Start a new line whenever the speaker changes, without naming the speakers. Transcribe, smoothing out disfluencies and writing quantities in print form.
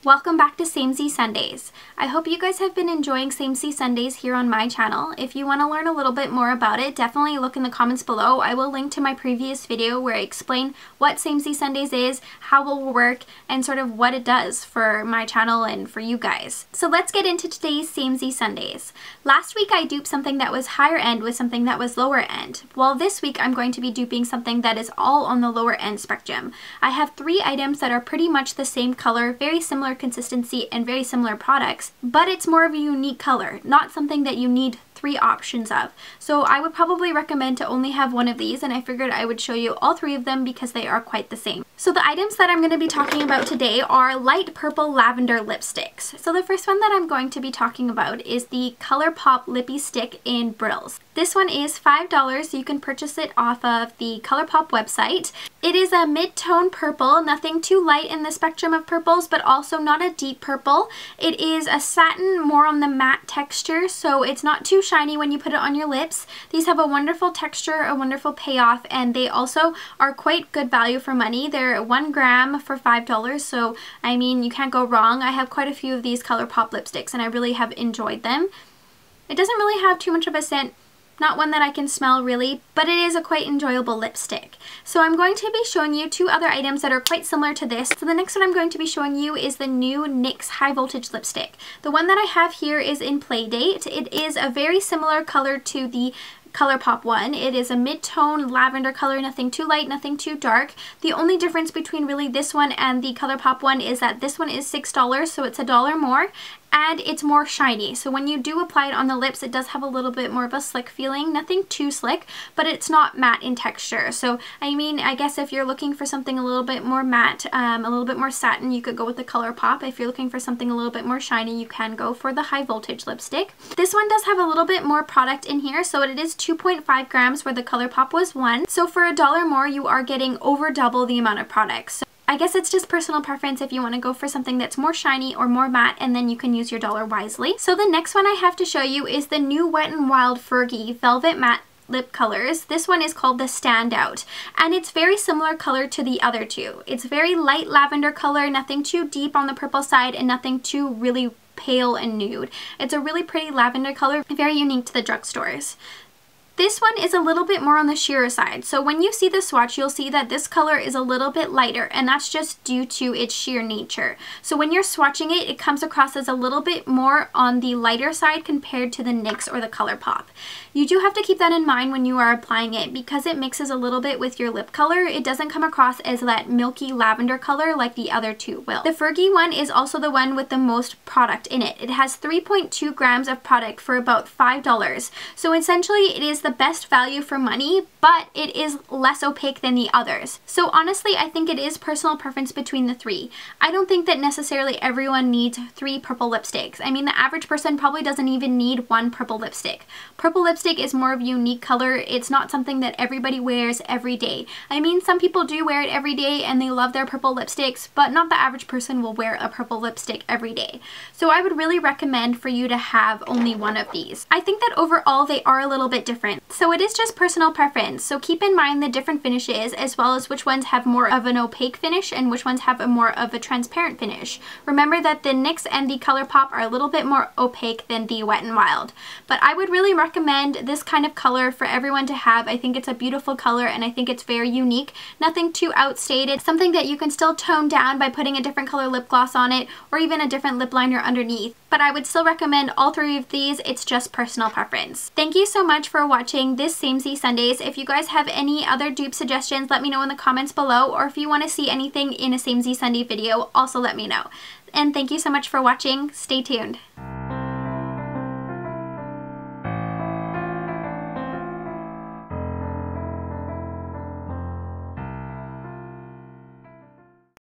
Welcome back to Samezie Sundays. I hope you guys have been enjoying Samezie Sundays here on my channel. If you want to learn a little bit more about it, definitely look in the comments below. I will link to my previous video where I explain what Samezie Sundays is, how it will work, and sort of what it does for my channel and for you guys. So let's get into today's Samezie Sundays. Last week I duped something that was higher end with something that was lower end. Well, this week I'm going to be duping something that is all on the lower end spectrum. I have 3 items that are pretty much the same color, very similar consistency, and very similar products, but it's more of a unique color, not something that you need 3 options of. So I would probably recommend to only have one of these, and I figured I would show you all 3 of them because they are quite the same. So the items that I'm going to be talking about today are light purple lavender lipsticks. So the first one that I'm going to be talking about is the Colourpop Lippie Stick in Brills. This one is $5. You can purchase it off of the Colourpop website. It is a mid-tone purple, nothing too light in the spectrum of purples, but also not a deep purple. It is a satin, more on the matte texture, so it's not too shiny when you put it on your lips. These have a wonderful texture, a wonderful payoff, and they also are quite good value for money. They're 1 gram for $5, so I mean, you can't go wrong. I have quite a few of these Colourpop lipsticks and I really have enjoyed them. It doesn't really have too much of a scent. Not one that I can smell really, but it is a quite enjoyable lipstick. So I'm going to be showing you 2 other items that are quite similar to this. So the next one I'm going to be showing you is the new NYX High Voltage Lipstick. The one that I have here is in Playdate. It is a very similar color to the Colourpop one. It is a mid-tone lavender color, nothing too light, nothing too dark. The only difference between really this one and the Colourpop one is that this one is $6, so it's $1 more. And it's more shiny, so when you do apply it on the lips, it does have a little bit more of a slick feeling. Nothing too slick, but it's not matte in texture. So I mean, I guess if you're looking for something a little bit more matte, a little bit more satin, you could go with the Colourpop. If you're looking for something a little bit more shiny, you can go for the High Voltage lipstick. This one does have a little bit more product in here, so it is 2.5 grams where the Colourpop was 1. So for $1 more, you are getting over double the amount of product. So I guess it's just personal preference if you want to go for something that's more shiny or more matte, and then you can use your dollar wisely. So the next one I have to show you is the new Wet n Wild Fergie Velvet Matte lip colors. This one is called the Standout, and it's very similar color to the other 2. It's very light lavender color, nothing too deep on the purple side and nothing too really pale and nude. It's a really pretty lavender color, very unique to the drugstores. This one is a little bit more on the sheerer side, so when you see the swatch, you'll see that this color is a little bit lighter, and that's just due to its sheer nature. So when you're swatching it, it comes across as a little bit more on the lighter side compared to the NYX or the Colourpop. You do have to keep that in mind when you are applying it, because it mixes a little bit with your lip color. It doesn't come across as that milky lavender color like the other 2 will. The Fergie one is also the one with the most product in it. It has 3.2 grams of product for about $5. So essentially it is the best value for money, but it is less opaque than the others. So honestly, I think it is personal preference between the 3. I don't think that necessarily everyone needs 3 purple lipsticks. I mean, the average person probably doesn't even need 1 purple lipstick. Purple lipstick is more of a unique color. It's not something that everybody wears every day. I mean, some people do wear it every day and they love their purple lipsticks, but not the average person will wear a purple lipstick every day. So I would really recommend for you to have only 1 of these. I think that overall they are a little bit different. So it is just personal preference. So keep in mind the different finishes, as well as which ones have more of an opaque finish and which ones have a more of a transparent finish. Remember that the NYX and the Colourpop are a little bit more opaque than the Wet n Wild. But I would really recommend this kind of color for everyone to have. I think it's a beautiful color and I think it's very unique. Nothing too outstated. Something that you can still tone down by putting a different color lip gloss on it or even a different lip liner underneath. But I would still recommend all 3 of these. It's just personal preference. Thank you so much for watching this Samezie Sundays. If you guys have any other dupe suggestions, let me know in the comments below, or if you want to see anything in a Samezie Sunday video, also let me know. And thank you so much for watching. Stay tuned.